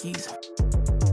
Nikes.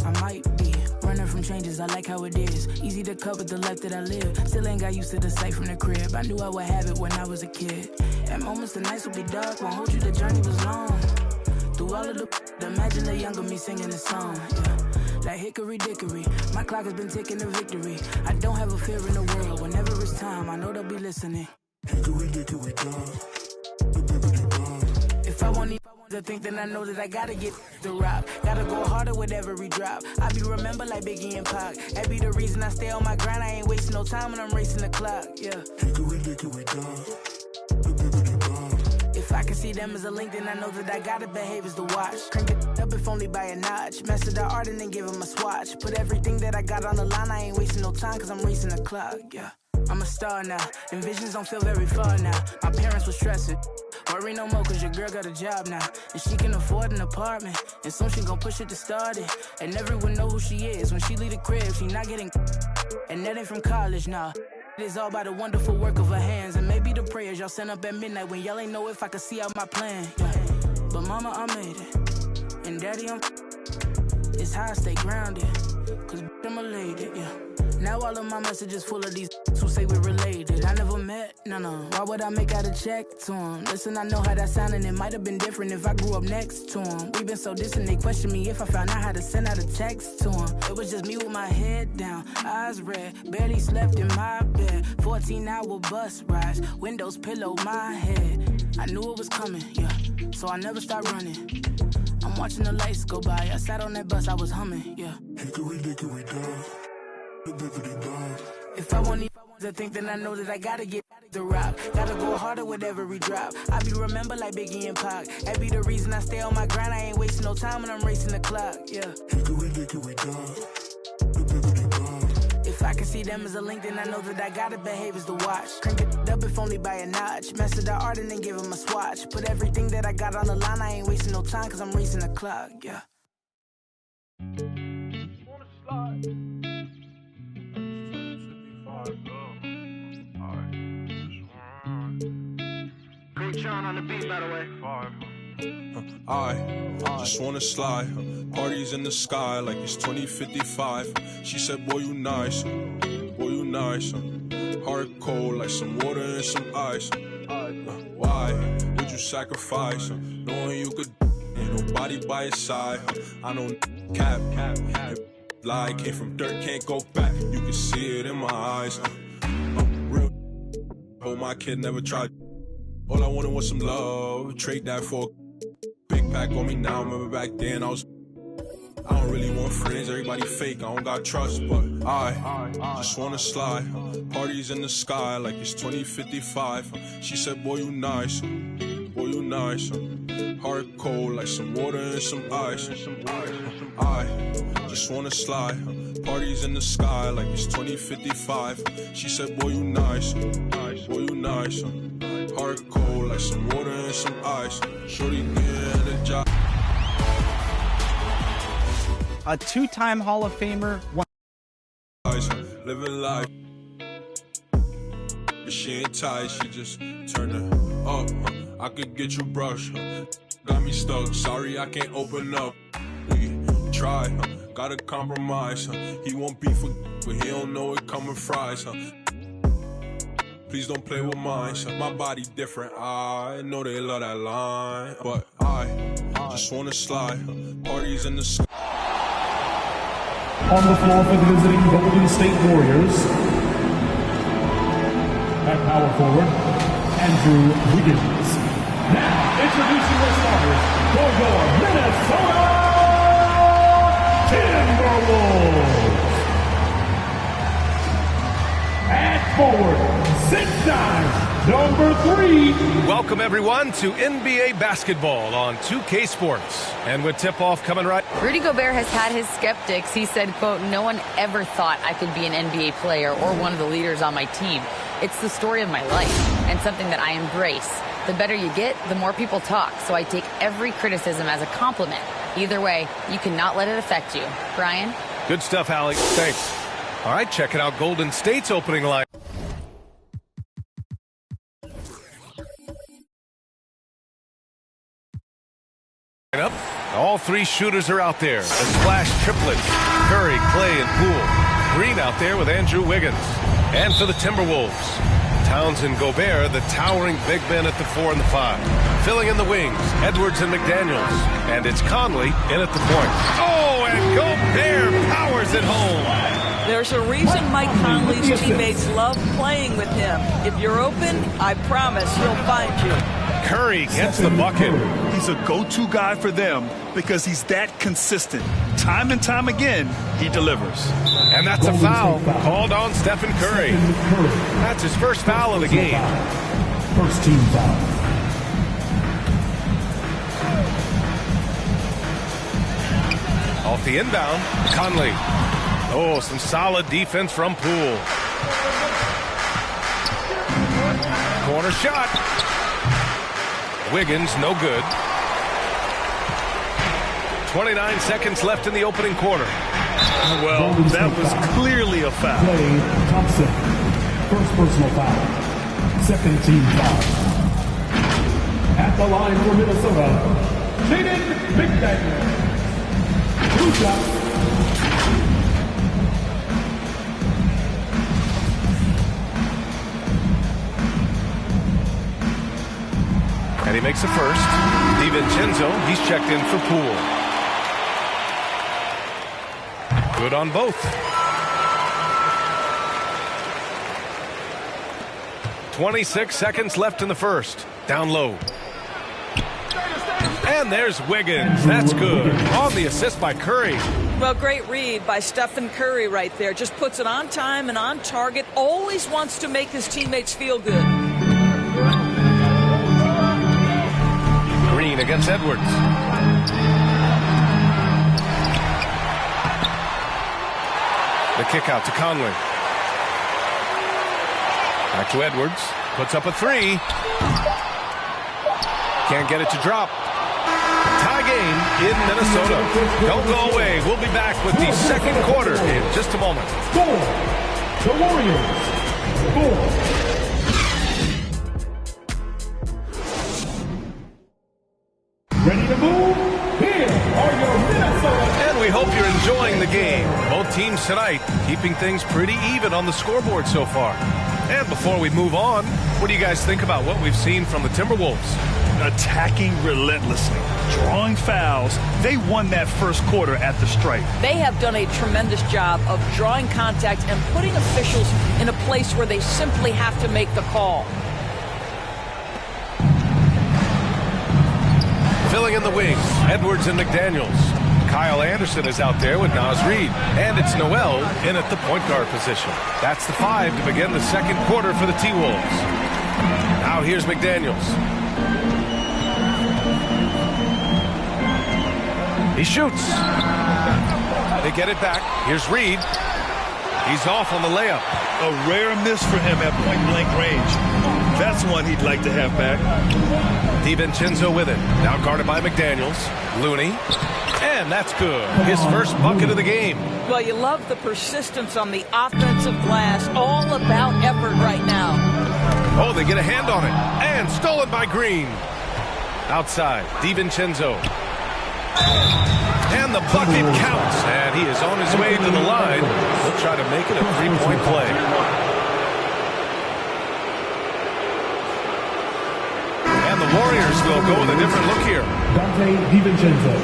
I might be running from changes, I like how it is. Easy to cut with the life that I live. Still ain't got used to the sight from the crib. I knew I would have it when I was a kid. At moments the nights will be dark, won't hold you, the journey was long. Through all of the imagine the younger me singing this song, yeah. Like hickory dickory, my clock has been ticking to victory. I don't have a fear in the world, whenever it's time, I know they'll be listening. Hickory dickory dog. If I want to think, then I know that I gotta get the rock. Gotta go harder with every drop. I be remembered like Biggie and Pac. That be the reason I stay on my grind. I ain't wasting no time when I'm racing the clock, yeah. Hickory dickory dog. If I can see them as a link, then I know that I gotta behave as the watch. Crank it up if only by a notch. Master the art and then give him a swatch. Put everything that I got on the line. I ain't wasting no time cause I'm racing the clock, yeah. I'm a star now, and visions don't feel very far now. My parents were stressing. Worry no more cause your girl got a job now. And she can afford an apartment. And soon she gon' push it to start it. And everyone know who she is. When she leave the crib, she not getting. And that ain't from college now. It is all by the wonderful work of her hands. And maybe the prayers y'all sent up at midnight when y'all ain't know if I could see out my plan, yeah. But mama, I made it. And daddy, it's how I stay grounded. Cause I'm a lady, yeah. Now all of my messages full of these who say we're related. I never met, no. Why would I make out a check to him? Listen, I know how that sound and it might have been different if I grew up next to him. We been so distant, they question me if I found out how to send out a text to him. It was just me with my head down, eyes red, barely slept in my bed. 14-hour bus rides, windows pillow my head. I knew it was coming, yeah, so I never stopped running. I'm watching the lights go by, I sat on that bus, I was humming, yeah. Hickory dickory dog. If I want to think, then I know that I gotta get the rock. Gotta go harder with every drop. I be remembered like Biggie and Pac. That be the reason I stay on my grind. I ain't wasting no time when I'm racing the clock, yeah. Hickory dickory dog. If I can see them as a link, then I know that I gotta behave as the watch. Crank it up if only by a notch. Master the art and then give him a swatch. Put everything that I got on the line. I ain't wasting no time cause I'm racing the clock, yeah. Sean on the beat, by the way. I just wanna slide. Parties in the sky like it's 2055. She said, boy, you nice. Boy, you nice. Heart cold like some water and some ice. Why would you sacrifice? Knowing you could, ain't nobody by your side. I don't cap. Lie came from dirt, can't go back. You can see it in my eyes. Real. Oh, my kid never tried. All I wanted was some love, trade that for a big pack on me now. Remember back then I don't really want friends, everybody fake, I don't got trust. But I just wanna slide, parties in the sky like it's 2055. She said, boy, you nice, boy, you nice. Heart cold like some water and some ice. I just wanna slide, parties in the sky like it's 2055. She said, boy, you nice, boy, you nice. Heart cold like some water and some ice. Shorty getting a job. A two-time Hall of Famer. Living life. But she ain't tight, she just turn it up. I could get you brush. Got me stuck, sorry I can't open up. We try, gotta compromise. He won't beef with, but he don't know it coming fries. Please don't play with mine. My body different. I know they love that line, but I just wanna slide. Parties in the sky. On the floor for the visiting Golden State Warriors, at power forward, Andrew Wiggins. Now introducing the starters for your Minnesota Timberwolves. At forward, 6'9", number 3. Welcome, everyone, to NBA basketball on 2K Sports. And with tip-off coming right... Rudy Gobert has had his skeptics. He said, quote, no one ever thought I could be an NBA player or one of the leaders on my team. It's the story of my life and something that I embrace. The better you get, the more people talk. So I take every criticism as a compliment. Either way, you cannot let it affect you. Brian? Good stuff, Alex. Thanks. All right, checking out Golden State's opening line. Up. All three shooters are out there. The splash triplets, Curry, Clay, and Poole. Green out there with Andrew Wiggins. And for the Timberwolves, Townsend, Gobert, the towering big men at the 4 and the 5. Filling in the wings, Edwards and McDaniels. And it's Conley in at the point. Oh, and Gobert powers it home. There's a reason Mike Conley's teammates love playing with him. If you're open, I promise he'll find you. Curry gets the bucket. He's a go-to guy for them because he's that consistent. Time and time again, he delivers. And that's a foul called on Stephen Curry. That's his first foul of the game. First team foul. Off the inbound, Conley. Oh, some solid defense from Poole. Corner shot. Wiggins, no good. 29 seconds left in the opening quarter. Well, that was clearly a foul. Clay Thompson. First personal foul. Second team foul. At the line for Minnesota, Jaden McDaniels. 2 shots. And he makes the first. DiVincenzo, he's checked in for Poole. Good on both. 26 seconds left in the first. Down low. And there's Wiggins. That's good. On the assist by Curry. Well, great read by Stephen Curry right there. Just puts it on time and on target. Always wants to make his teammates feel good. Green against Edwards. The kick out to Conley. Back to Edwards. Puts up a 3. Can't get it to drop. Tie game in Minnesota. Don't go away. We'll be back with the second quarter in just a moment. Score. The Warriors. 4. Ready to move? Here are your Minnesota. And we hope you're enjoying the game. Both teams tonight keeping things pretty even on the scoreboard so far. And before we move on, what do you guys think about what we've seen from the Timberwolves? Attacking relentlessly, drawing fouls. They won that first quarter at the stripe. They have done a tremendous job of drawing contact and putting officials in a place where they simply have to make the call. Filling in the wings, Edwards and McDaniels. Kyle Anderson is out there with Naz Reid. And it's Noel in at the point guard position. That's the 5 to begin the second quarter for the T-Wolves. Now here's McDaniels. He shoots. They get it back. Here's Reid. He's off on the layup. A rare miss for him at point-blank range. That's one he'd like to have back. DiVincenzo with it. Now guarded by McDaniels. Looney. And that's good. His first bucket of the game. Well, you love the persistence on the offensive glass. All about effort right now. Oh, they get a hand on it. And stolen by Green. Outside. DiVincenzo. And the bucket counts. And he is on his way to the line. He'll try to make it a three-point play. And the Warriors will go with a different look here. Dante DiVincenzo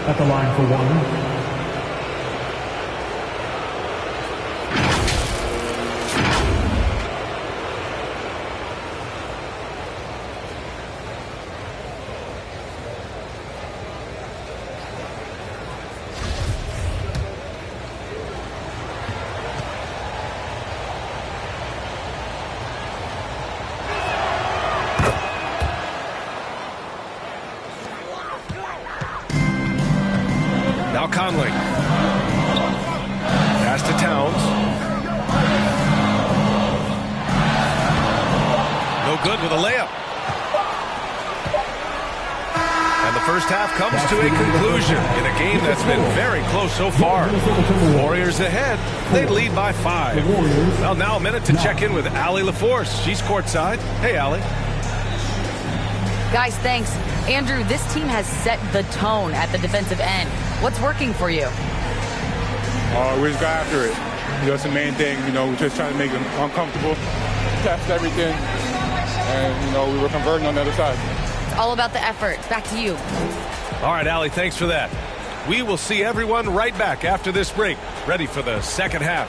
at the line for 1. Conley. Pass to Towns. No good with a layup. And the first half comes to a conclusion in a game that's been very close so far. Warriors ahead. They lead by 5. Well, now a minute to check in with Allie LaForce. She's courtside. Hey, Allie. Guys, thanks. Andrew, this team has set the tone at the defensive end. What's working for you? We just got after it. That's the main thing. We're just trying to make them uncomfortable, test everything, and, we were converting on the other side. It's all about the effort. Back to you. All right, Allie, thanks for that. We will see everyone right back after this break, ready for the second half.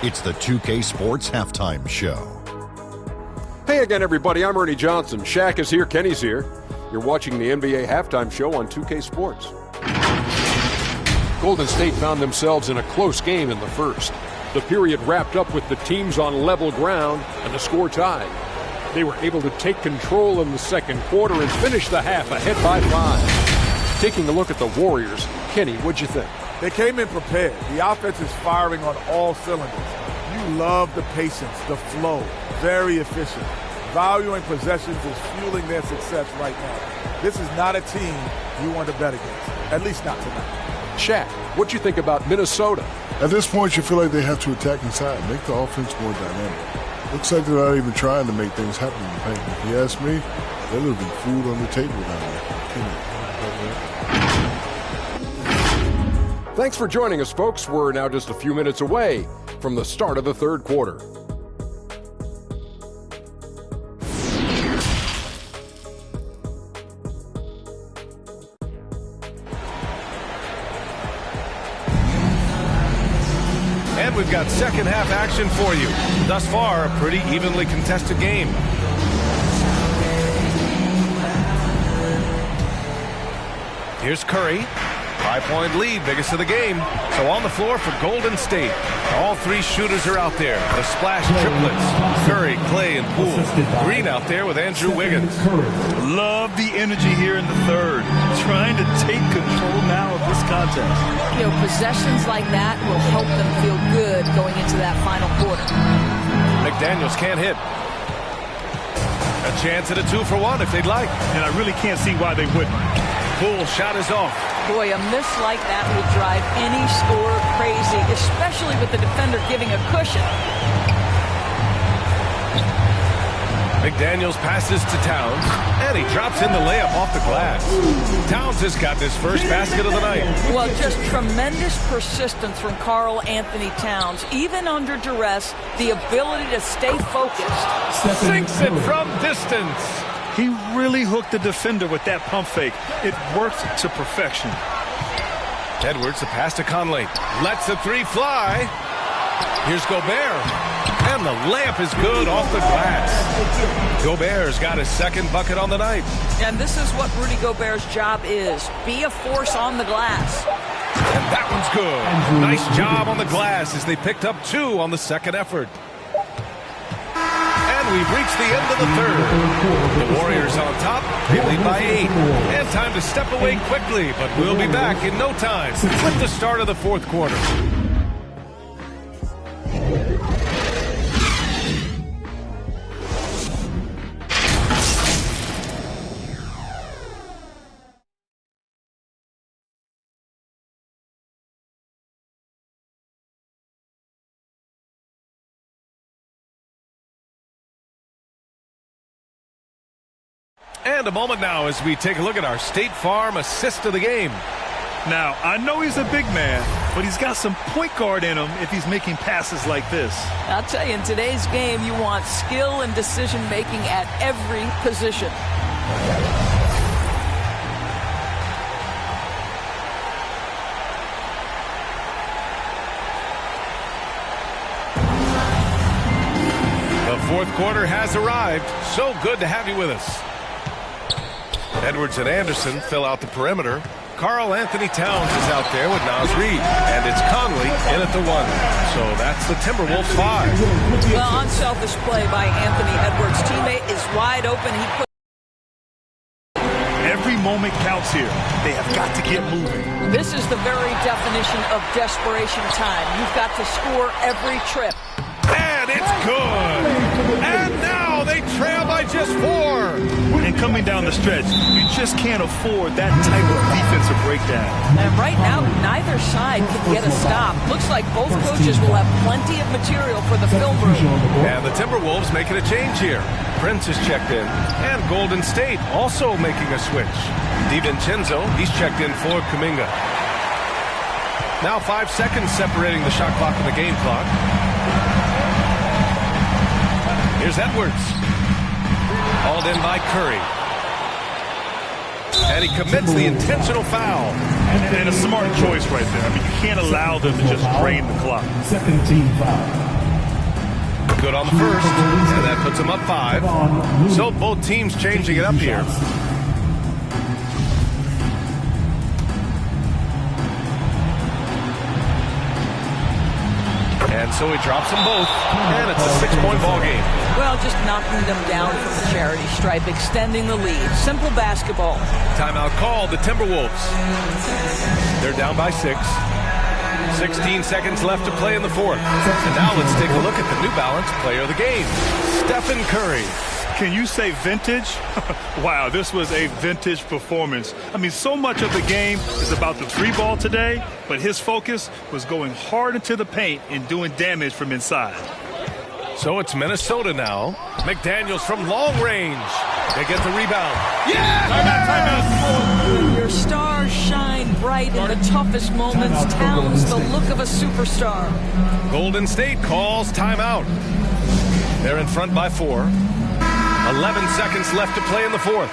It's the 2K Sports Halftime Show. Hey again, everybody. I'm Ernie Johnson. Shaq is here. Kenny's here. You're watching the NBA Halftime Show on 2K Sports. Golden State found themselves in a close game in the first. The period wrapped up with the teams on level ground and the score tied. They were able to take control in the second quarter and finish the half ahead by 5. Taking a look at the Warriors, Kenny, what'd you think? They came in prepared. The offense is firing on all cylinders. You love the patience, the flow, very efficient. Valuing possessions is fueling their success right now. This is not a team you want to bet against, at least not tonight. Shaq, what'd you think about Minnesota? At this point, you feel like they have to attack inside, make the offense more dynamic. Looks like they're not even trying to make things happen in the paint. If you ask me, they're leaving food on the table down there. Thanks for joining us, folks. We're now just a few minutes away from the start of the third quarter. And we've got second half action for you. Thus far, a pretty evenly contested game. Here's Curry. 5-point lead, biggest of the game. So on the floor for Golden State. All three shooters are out there. The splash triplets. Curry, Clay, and Poole. Green out there with Andrew Wiggins. Love the energy here in the third. Trying to take control now of this contest. Possessions like that will help them feel good going into that final quarter. McDaniels can't hit. A chance at a 2-for-1 if they'd like. And I really can't see why they wouldn't. Poole shot is off. Boy, a miss like that will drive any scorer crazy, especially with the defender giving a cushion. McDaniels passes to Towns, and he drops in the layup off the glass. Towns has got this first basket of the night. Well, just tremendous persistence from Karl Anthony Towns. Even under duress, the ability to stay focused. Sinks it from distance. He really hooked the defender with that pump fake. It worked to perfection. Edwards, the pass to Conley. Lets the three fly. Here's Gobert. And the layup is good off the glass. Gobert's got his second bucket on the night. And this is what Rudy Gobert's job is. Be a force on the glass. And that one's good. Nice job on the glass as they picked up 2 on the second effort. And we've reached the end of the third. The Warriors on top. They lead by 8. And time to step away quickly, but we'll be back in no time with the start of the fourth quarter. And a moment now as we take a look at our State Farm assist of the game. Now, I know he's a big man, but he's got some point guard in him if he's making passes like this. I'll tell you, in today's game, you want skill and decision-making at every position. The fourth quarter has arrived. So good to have you with us. Edwards and Anderson fill out the perimeter. Karl Anthony Towns is out there with Naz Reid. And it's Conley in at the 1. So that's the Timberwolves 5. Well, unselfish play by Anthony Edwards. Teammate is wide open. He put every moment counts here. They have got to get moving. This is the very definition of desperation time. You've got to score every trip. And it's good. And now they trail by just 4. And coming down the stretch, you just can't afford that type of defensive breakdown. And right now, neither side can get a stop. Looks like both coaches will have plenty of material for the film room. And the Timberwolves making a change here. Prince is checked in. And Golden State also making a switch. DiVincenzo, he's checked in for Kuminga. Now 5 seconds separating the shot clock and the game clock. Here's Edwards. Hauled in by Curry. And he commits the intentional foul. And a smart choice right there. I mean, you can't allow them to just drain the clock. Second team foul. Good on the first. And that puts them up 5. So both teams changing it up here. And so he drops them both, and it's a 6-point ball game. Well, just knocking them down from the charity stripe, extending the lead. Simple basketball. Timeout called, the Timberwolves. They're down by 6. 16 seconds left to play in the fourth. And now let's take a look at the New Balance player of the game, Stephen Curry. Can you say vintage? Wow, this was a vintage performance. I mean, so much of the game is about the 3-ball today, but his focus was going hard into the paint and doing damage from inside. So it's Minnesota now. McDaniels from long range. They get the rebound. Yeah! Timeout. Your stars shine bright in the toughest moments. Towns, the look of a superstar. Golden State calls timeout. They're in front by 4. 11 seconds left to play in the fourth.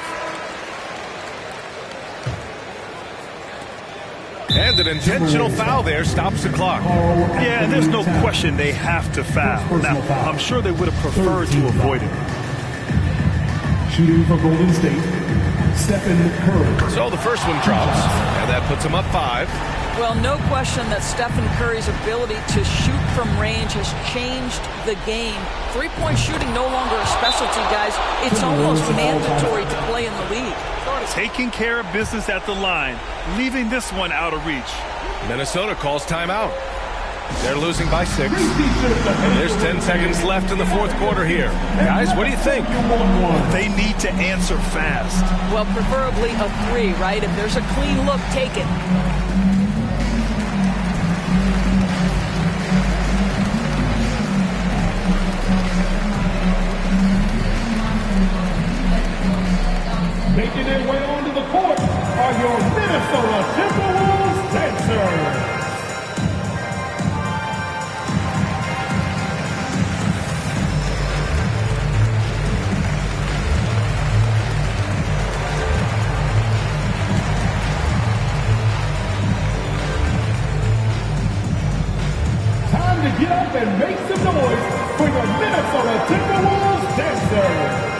And an intentional foul there stops the clock. Yeah, there's no question they have to foul. Now, I'm sure they would have preferred to avoid it. Shooting for Golden State, Stephen Curry. So the first one drops, and that puts him up 5. Well, no question that Stephen Curry's ability to shoot from range has changed the game. 3-point shooting no longer a specialty, guys. It's almost mandatory to play in the league. Taking care of business at the line, leaving this one out of reach. Minnesota calls timeout. They're losing by 6. There's 10 seconds left in the fourth quarter here. Guys, what do you think? They need to answer fast. Well, preferably a 3, right? If there's a clean look, take it. Making their way onto the court are your Minnesota Timberwolves dancers. Time to get up and make some noise for your Minnesota Timberwolves dancers.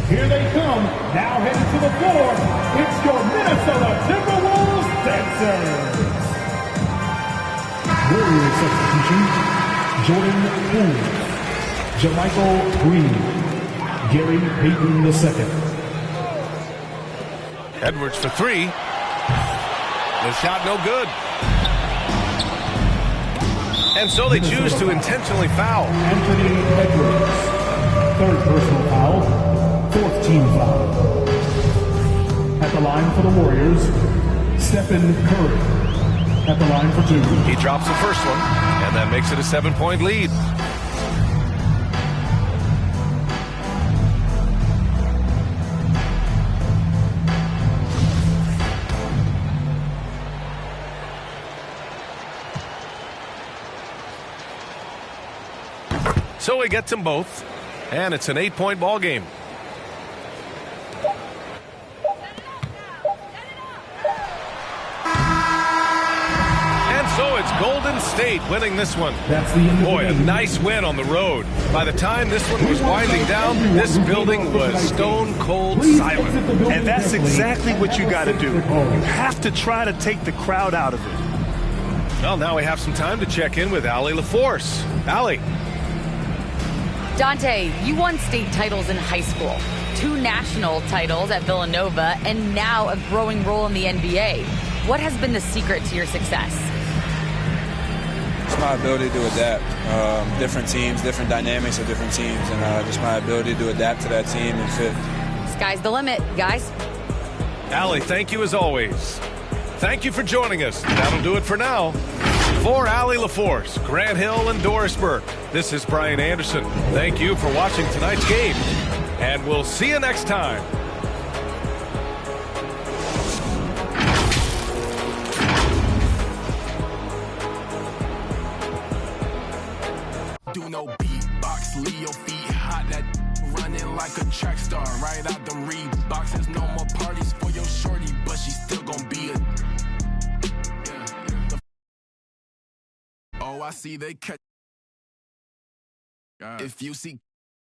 Here they come, now heading to the floor. It's your Minnesota Timberwolves dancers. Warrior substitution, Jordan Poole, Jermichael Green, Gary Payton II. Edwards for 3. The shot no good. And so they choose to intentionally foul. Anthony Edwards, 3rd personal foul. 4th team foul. At the line for the Warriors, Stephen Curry. At the line for 2. He drops the first one, and that makes it a 7-point lead. So he gets them both, and it's an 8-point ball game. So it's Golden State winning this one. That's the end of the Boy, a game. nice win on the road. By the time this one was winding down, this building was stone cold silent. And that's exactly what you got to do. You have to try to take the crowd out of it. Well, now we have some time to check in with Allie LaForce. Allie. Dante, you won state titles in high school, 2 national titles at Villanova, and now a growing role in the NBA. What has been the secret to your success? It's my ability to adapt. Different teams, different dynamics of different teams, and just my ability to adapt to that team and fit. Sky's the limit, guys. Allie, thank you as always. Thank you for joining us. That'll do it for now. For Allie LaForce, Grant Hill, and Doris Burke, this is Brian Anderson. Thank you for watching tonight's game, and we'll see you next time. Do no beatbox, Leo feet hot, that running like a track star, right out them Reeboks. There's no more parties for your shorty, but she still gonna be a. Oh, I see they cut. If you see